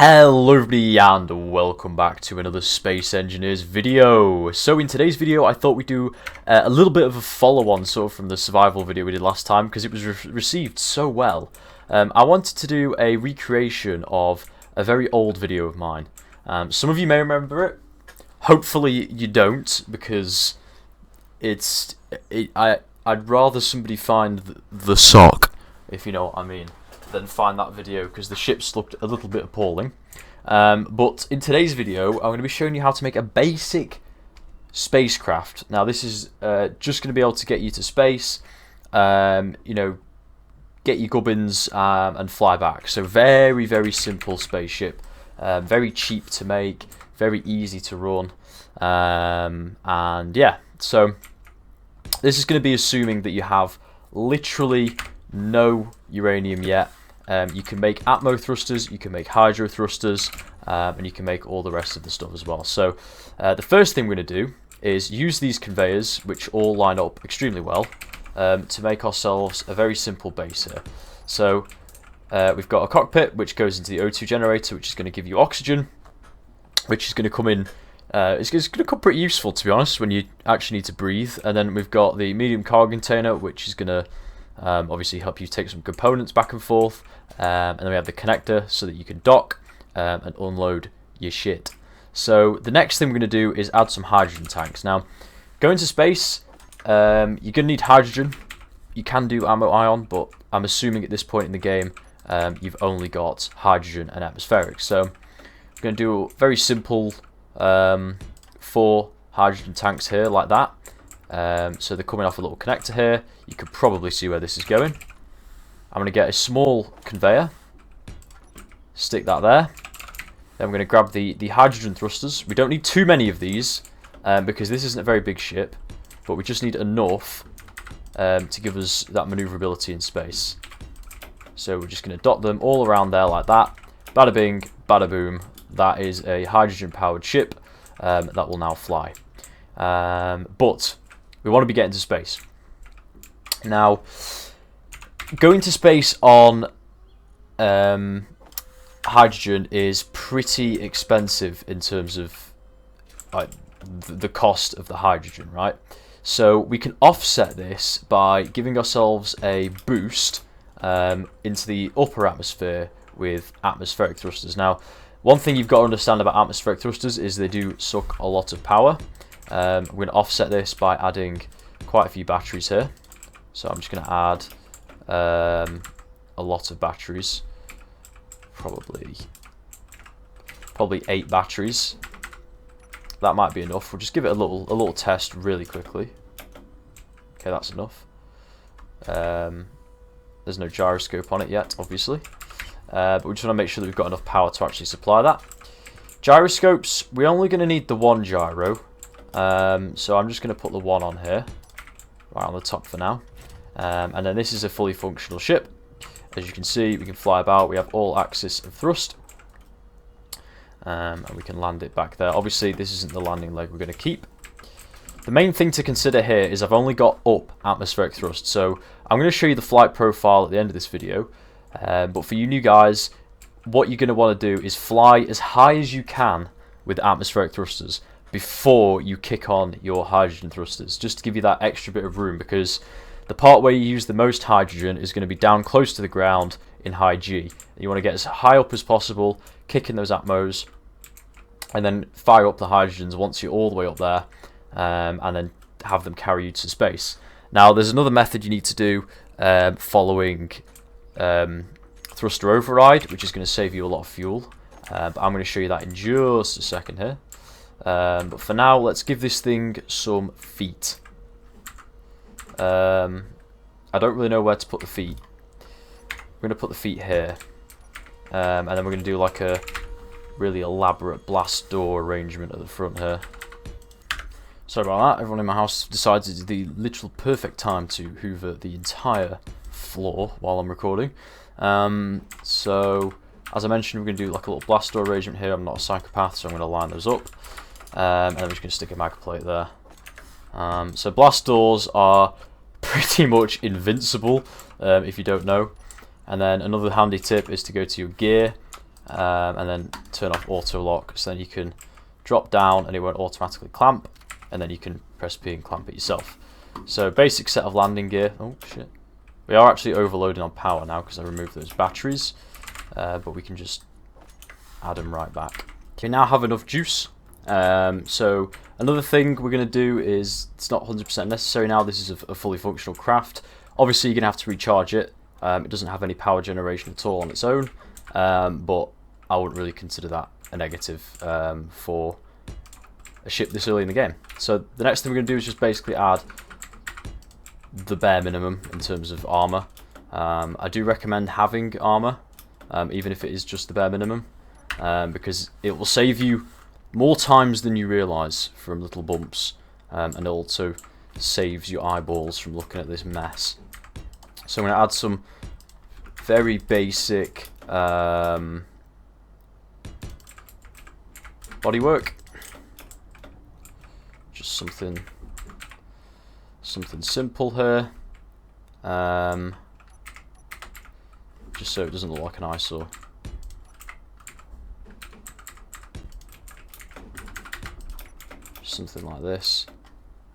Hello everybody and welcome back to another Space Engineers video. So in today's video I thought we'd do a little bit of a follow-on sort of from the survival video we did last time because it was received so well. I wanted to do a recreation of a very old video of mine. Some of you may remember it, hopefully you don't, because I'd rather somebody find the sock, if you know what I mean, than find that video because the ships looked a little bit appalling. But in today's video I'm going to be showing you how to make a basic spacecraft. Now this is just going to be able to get you to space, you know, get your gubbins and fly back. So very simple spaceship, very cheap to make, very easy to run, and yeah, so this is going to be assuming that you have literally no uranium yet. You can make atmo thrusters, you can make hydro thrusters, and you can make all the rest of the stuff as well. So the first thing we're going to do is use these conveyors, which all line up extremely well, to make ourselves a very simple base here. So we've got a cockpit which goes into the O2 generator, which is going to give you oxygen, which is going to come in. It's going to come pretty useful, to be honest, when you actually need to breathe. And then we've got the medium cargo container, which is going to obviously help you take some components back and forth, and then we have the connector so that you can dock and unload your shit. So the next thing we're going to do is add some hydrogen tanks. Now, going to space, you're going to need hydrogen. You can do ammo ion, but I'm assuming at this point in the game you've only got hydrogen and atmospheric. So we're going to do very simple 4 hydrogen tanks here like that. So they're coming off a little connector here. You can probably see where this is going. I'm going to get a small conveyor, stick that there. Then I'm going to grab the hydrogen thrusters. We don't need too many of these because this isn't a very big ship, but we just need enough to give us that maneuverability in space. So we're just going to dot them all around there like that. Bada bing, bada boom. That is a hydrogen powered ship that will now fly. But we want to be getting to space. Now, going to space on hydrogen is pretty expensive in terms of the cost of the hydrogen, right? So we can offset this by giving ourselves a boost into the upper atmosphere with atmospheric thrusters. Now, one thing you've got to understand about atmospheric thrusters is they do suck a lot of power. I'm going to offset this by adding quite a few batteries here. So I'm just going to add a lot of batteries, probably 8 batteries. That might be enough. We'll just give it a little test really quickly. Okay, that's enough. There's no gyroscope on it yet, obviously, but we just want to make sure that we've got enough power to actually supply that. Gyroscopes, we're only going to need the 1 gyro. So I'm just going to put the 1 on here, right on the top for now. And then this is a fully functional ship. As you can see, we can fly about. We have all axis of thrust. And we can land it back there. Obviously, this isn't the landing leg we're going to keep. The main thing to consider here is I've only got up atmospheric thrust. So I'm going to show you the flight profile at the end of this video. But for you new guys, what you're going to want to do is fly as high as you can with atmospheric thrusters before you kick on your hydrogen thrusters, just to give you that extra bit of room, because the part where you use the most hydrogen is going to be down close to the ground in high G. You want to get as high up as possible, kick in those atmos, and then fire up the hydrogens once you're all the way up there, and then have them carry you to space. Now there's another method you need to do following thruster override, which is going to save you a lot of fuel, but I'm going to show you that in just a second here. But for now, let's give this thing some feet. I don't really know where to put the feet. We're going to put the feet here. And then we're going to do like a really elaborate blast door arrangement at the front here. Sorry about that. Everyone in my house decides it's the literal perfect time to hoover the entire floor while I'm recording. So, as I mentioned, we're going to do like a little blast door arrangement here. I'm not a psychopath, so I'm going to line those up. And then we're just going to stick a mag plate there. So blast doors are pretty much invincible if you don't know. And then another handy tip is to go to your gear, and then turn off auto lock, so then you can drop down and it won't automatically clamp, and then you can press P and clamp it yourself. So basic set of landing gear. Oh shit. We are actually overloading on power now because I removed those batteries, but we can just add them right back. Okay, now have enough juice. So another thing we're going to do is, it's not 100% necessary now, this is a fully functional craft. Obviously you're going to have to recharge it. It doesn't have any power generation at all on its own, but I wouldn't really consider that a negative for a ship this early in the game. So the next thing we're going to do is just basically add the bare minimum in terms of armor. I do recommend having armor, even if it is just the bare minimum, because it will save you more times than you realise from little bumps, and it also saves your eyeballs from looking at this mess. So I'm going to add some very basic bodywork. Just something simple here, just so it doesn't look like an eyesore. Something like this,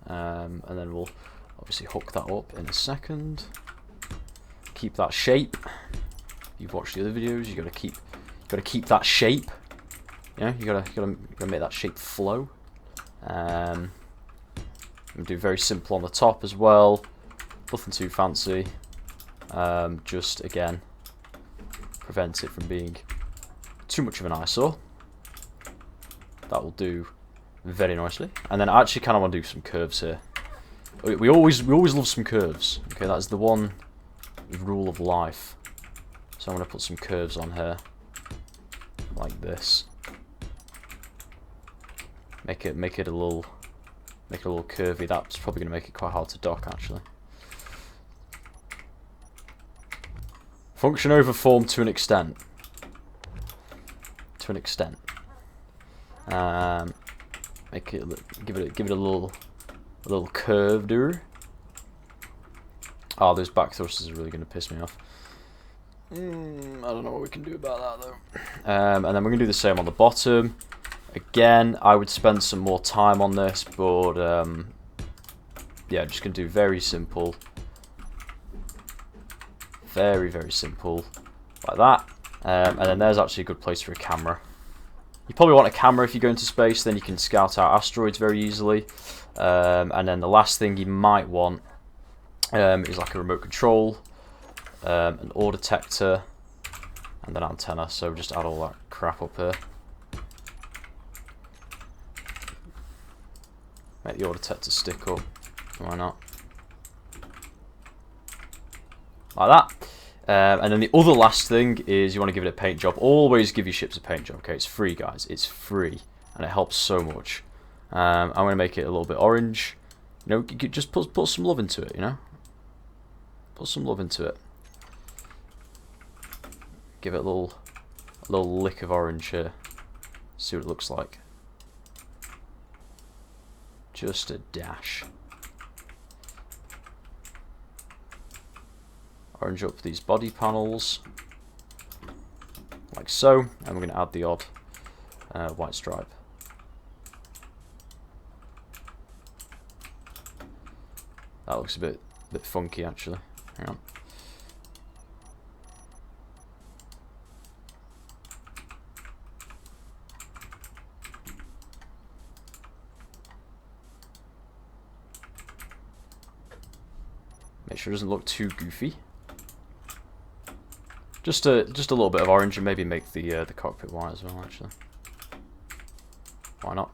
and then we'll obviously hook that up in a second. Keep that shape. You've watched the other videos. You gotta keep that shape. Yeah, you gotta make that shape flow. And do very simple on the top as well. Nothing too fancy. Just again prevent it from being too much of an eyesore. That will do very nicely. And then I actually kind of want to do some curves here. We always love some curves. Okay, that's the one rule of life. So I'm going to put some curves on here, like this. Make it a little curvy. That's probably going to make it quite hard to dock, actually. Function over form to an extent. Make it give it a little curve there. Oh, those back thrusters are really going to piss me off. I don't know what we can do about that though. And then we're going to do the same on the bottom. Again, I would spend some more time on this, but yeah, just going to do very simple. Very simple, like that. And then there's actually a good place for a camera. You probably want a camera if you go into space, then you can scout out asteroids very easily. And then the last thing you might want is like a remote control, an ore detector, and an antenna. So just add all that crap up here. Make the ore detector stick up. Why not? Like that. And then the other last thing is you want to give it a paint job. Always give your ships a paint job, okay? It's free, guys. It's free, and it helps so much. I'm going to make it a little bit orange. You know, you just put some love into it, you know? Put some love into it. Give it a little lick of orange here. See what it looks like. Just a dash. Orange up these body panels, like so, and we're going to add the odd white stripe. That looks a bit funky, actually. Hang on. Make sure it doesn't look too goofy. Just a little bit of orange, and maybe make the cockpit white as well. Actually, why not?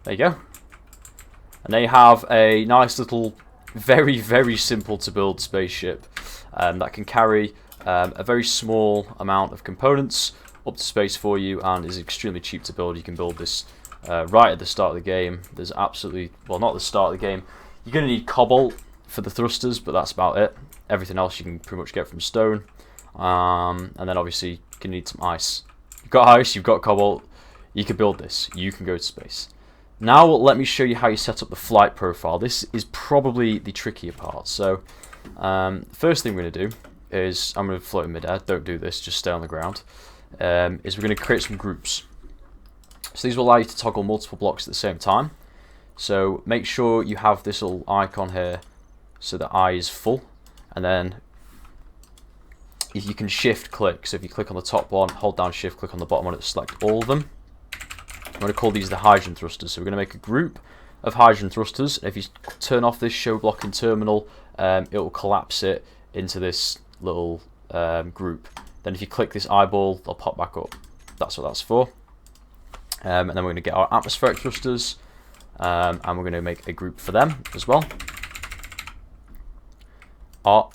There you go. And there you have a nice little, very simple to build spaceship that can carry a very small amount of components up to space for you, and is extremely cheap to build. You can build this right at the start of the game. There's absolutely, well, not the start of the game. You're going to need cobalt for the thrusters, but that's about it. Everything else you can pretty much get from stone. And then obviously you're going to need some ice. You've got ice, you've got cobalt, you can build this. You can go to space. Now let me show you how you set up the flight profile. This is probably the trickier part. So first thing we're going to do is, I'm going to float in midair, don't do this, just stay on the ground, is we're going to create some groups. So these will allow you to toggle multiple blocks at the same time. So make sure you have this little icon here so the eye is full, and then if you can shift click, so if you click on the top one, hold down shift click on the bottom one to select all of them. I'm going to call these the hydrogen thrusters. So we're going to make a group of hydrogen thrusters. If you turn off this show blocking terminal, it will collapse it into this little group. Then if you click this eyeball, they'll pop back up. That's what that's for. And then we're going to get our atmospheric thrusters, and we're going to make a group for them as well. Our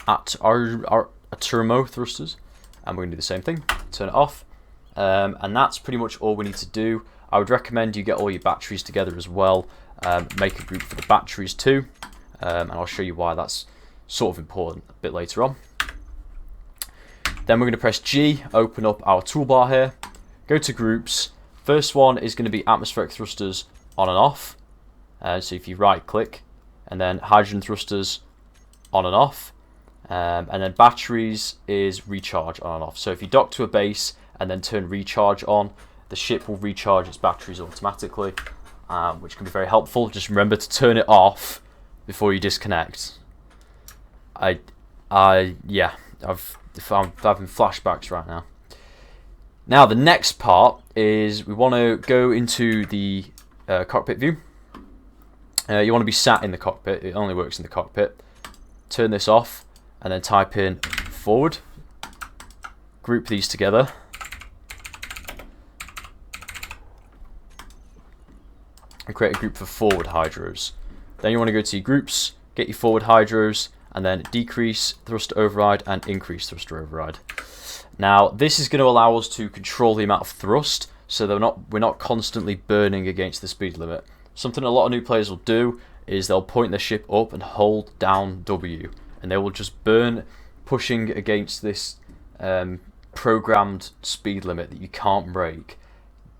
atmo thrusters, and we're going to do the same thing. Turn it off, and that's pretty much all we need to do. I would recommend you get all your batteries together as well. Make a group for the batteries too, and I'll show you why that's sort of important a bit later on. Then we're going to press G, open up our toolbar here, go to groups. First one is going to be atmospheric thrusters on and off. So if you right click, and then hydrogen thrusters on and off, and then batteries is recharge on and off. So if you dock to a base and then turn recharge on, the ship will recharge its batteries automatically, which can be very helpful. Just remember to turn it off before you disconnect. Yeah, I'm having flashbacks right now. Now the next part is we want to go into the cockpit view. You want to be sat in the cockpit. It only works in the cockpit. Turn this off and then type in forward. Group these together. And create a group for forward hydros. Then you want to go to your groups, get your forward hydros, and then decrease thruster override and increase thruster override. Now this is going to allow us to control the amount of thrust, so we're not constantly burning against the speed limit. Something a lot of new players will do is they'll point their ship up and hold down W, and they will just burn, pushing against this programmed speed limit that you can't break,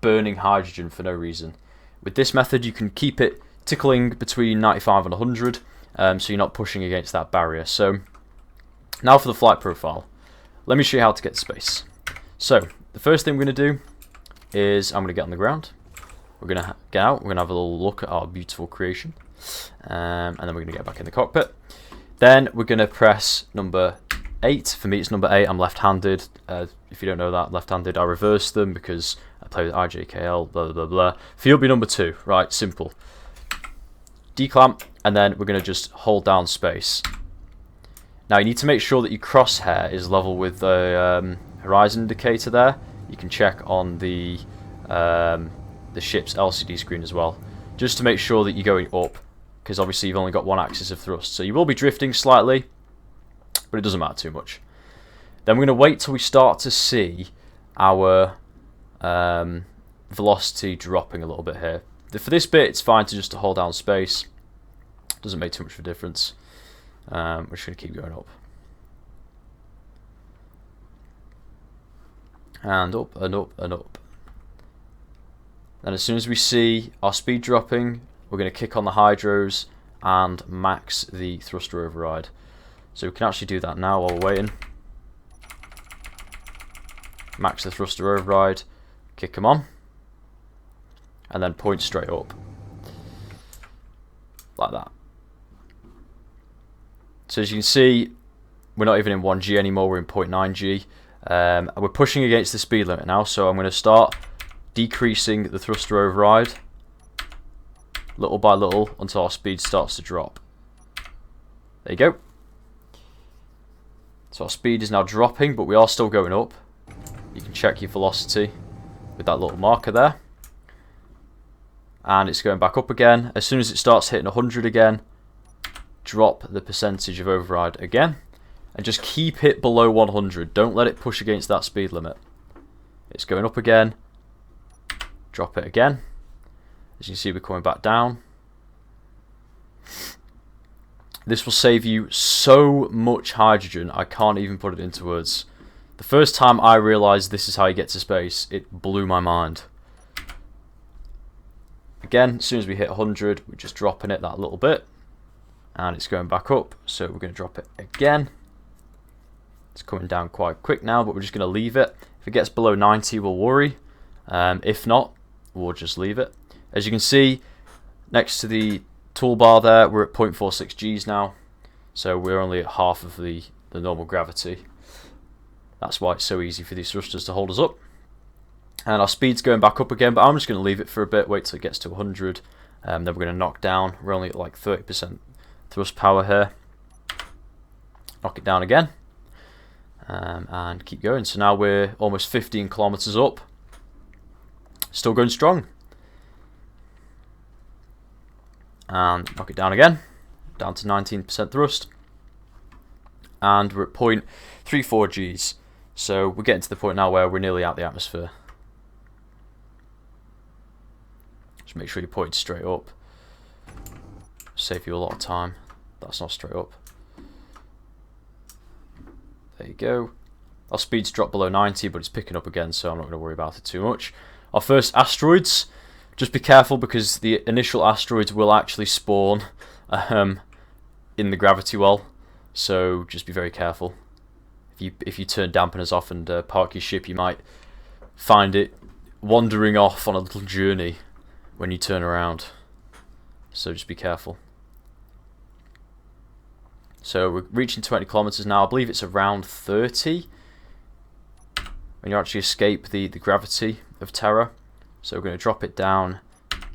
burning hydrogen for no reason. With this method you can keep it tickling between 95 and 100, so you're not pushing against that barrier. So now for the flight profile. Let me show you how to get to space. So the first thing we're going to do is I'm going to get on the ground. We're going to get out. We're going to have a little look at our beautiful creation, and then we're going to get back in the cockpit. Then we're going to press number 8. For me it's number 8. I'm left-handed. If you don't know that, left-handed. I reverse them because I play with IJKL, blah blah blah. For you'll be number 2. Right, simple. Declamp, and then we're going to just hold down space. Now you need to make sure that your crosshair is level with the horizon indicator there. You can check on the ship's LCD screen as well, just to make sure that you're going up, because obviously you've only got one axis of thrust. So you will be drifting slightly, but it doesn't matter too much. Then we're going to wait till we start to see our velocity dropping a little bit here. For this bit it's fine to just hold down space. Doesn't make too much of a difference. We're just going to keep going up. And up and up and up. And as soon as we see our speed dropping, we're going to kick on the hydros and max the thruster override. So we can actually do that now while we're waiting. Max the thruster override, kick them on, and then point straight up. Like that. So as you can see, we're not even in 1G anymore, we're in 0.9G. We're pushing against the speed limit now, so I'm going to start decreasing the thruster override little by little until our speed starts to drop. There you go. So our speed is now dropping, but we are still going up. You can check your velocity with that little marker there. And it's going back up again. As soon as it starts hitting 100 again, drop the percentage of override again. And just keep it below 100. Don't let it push against that speed limit. It's going up again. Drop it again. As you can see, we're coming back down. This will save you so much hydrogen, I can't even put it into words. The first time I realised this is how you get to space, it blew my mind. Again, as soon as we hit 100, we're just dropping it that little bit. And it's going back up, so we're going to drop it again. It's coming down quite quick now, but we're just going to leave it. If it gets below 90, we'll worry. If not, we'll just leave it. As you can see, next to the toolbar there, we're at 0.46 Gs now. So we're only at half of the normal gravity. That's why it's so easy for these thrusters to hold us up. And our speed's going back up again, but I'm just going to leave it for a bit, wait till it gets to 100. Then we're going to knock down. We're only at like 30% thrust power here. Knock it down again. And keep going. So now we're almost 15 kilometers up. Still going strong. And knock it down again. Down to 19% thrust. And we're at 0.34 Gs. So we're getting to the point now where we're nearly out the atmosphere. Just make sure you point straight up. Save you a lot of time. That's not straight up. There you go. Our speed's dropped below 90, but it's picking up again, so I'm not going to worry about it too much. Our first asteroids. Just be careful because the initial asteroids will actually spawn in the gravity well. So just be very careful. If you turn dampeners off and park your ship, you might find it wandering off on a little journey when you turn around. So just be careful. So we're reaching 20 kilometers now. I believe it's around 30 when you actually escape the gravity of Terra. So we're going to drop it down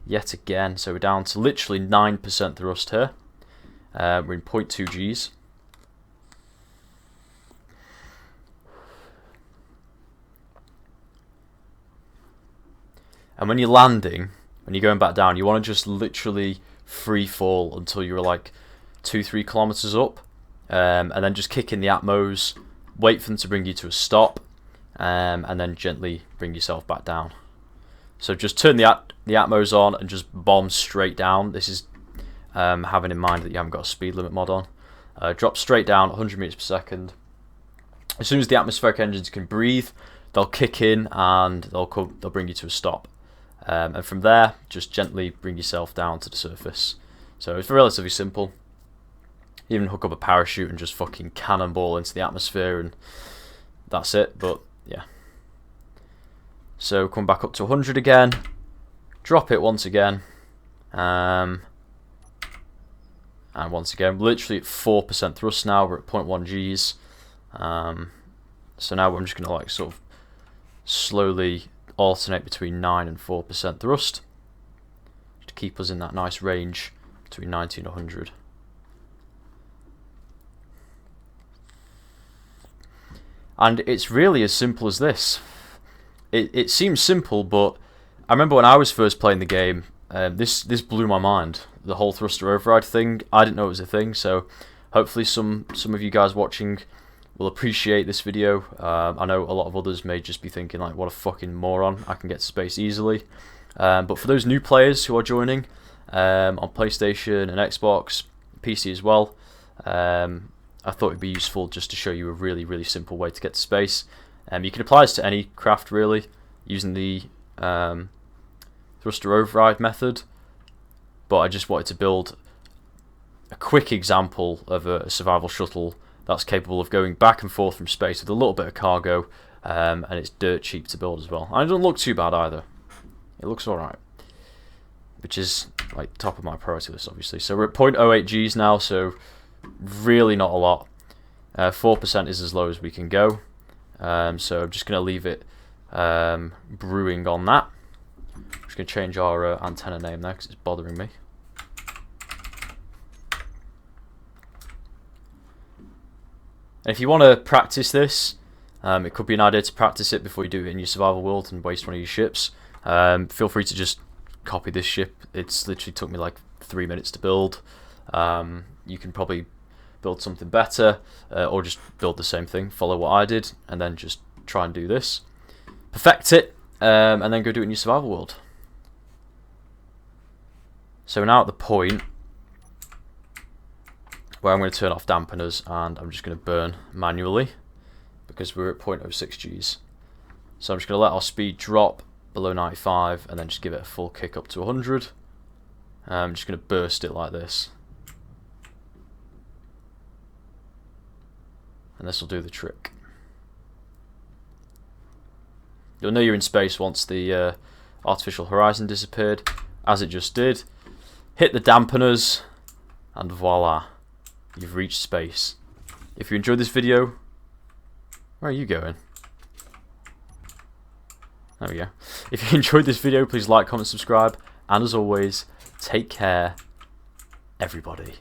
yet again. So we're down to literally 9% thrust here. We're in 0.2 Gs. And when you're landing, when you're going back down, you want to just literally free fall until you're like 2-3 kilometers up, and then just kick in the atmos, wait for them to bring you to a stop, and then gently bring yourself back down. So just turn the atmos on and just bomb straight down. This is having in mind that you haven't got a speed limit mod on. Drop straight down 100 meters per second. As soon as the atmospheric engines can breathe, they'll kick in and they'll bring you to a stop. And from there, just gently bring yourself down to the surface. So it's relatively simple. Even hook up a parachute and just fucking cannonball into the atmosphere, and that's it. But yeah. So come back up to 100 again. Drop it once again. And once again, literally at 4% thrust now. We're at 0.1 Gs. So now I'm just going to like sort of slowly alternate between 9 and 4% thrust to keep us in that nice range between 90 and 100. And it's really as simple as this. It seems simple, but I remember when I was first playing the game, this blew my mind. The whole thruster override thing, I didn't know it was a thing, so hopefully some of you guys watching will appreciate this video. I know a lot of others may just be thinking like, what a fucking moron, I can get to space easily. But for those new players who are joining on PlayStation and Xbox, PC as well, I thought it'd be useful just to show you a really, really simple way to get to space. You can apply this to any craft really, using the thruster override method. But I just wanted to build a quick example of a survival shuttle that's capable of going back and forth from space with a little bit of cargo, and it's dirt cheap to build as well. And it doesn't look too bad either. It looks alright, which is like top of my priority list obviously. So we're at 0.08 Gs now, so really not a lot. 4% is as low as we can go. So I'm just going to leave it brewing on that. I'm just going to change our antenna name there because it's bothering me. And if you want to practice this, it could be an idea to practice it before you do it in your survival world and waste one of your ships. Feel free to just copy this ship. It's literally took me like 3 minutes to build. You can probably build something better, or just build the same thing, follow what I did, and then just try and do this. Perfect it, and then go do it in your survival world. So we're now at the point where I'm going to turn off dampeners and I'm just going to burn manually because we're at 0.06 Gs. So I'm just going to let our speed drop below 95 and then just give it a full kick up to 100. I'm just going to burst it like this. and this will do the trick. You'll know you're in space once the artificial horizon disappeared, as it just did. Hit the dampeners, and voila, you've reached space. If you enjoyed this video, where are you going? There we go. If you enjoyed this video, please like, comment, subscribe, and as always, take care, everybody.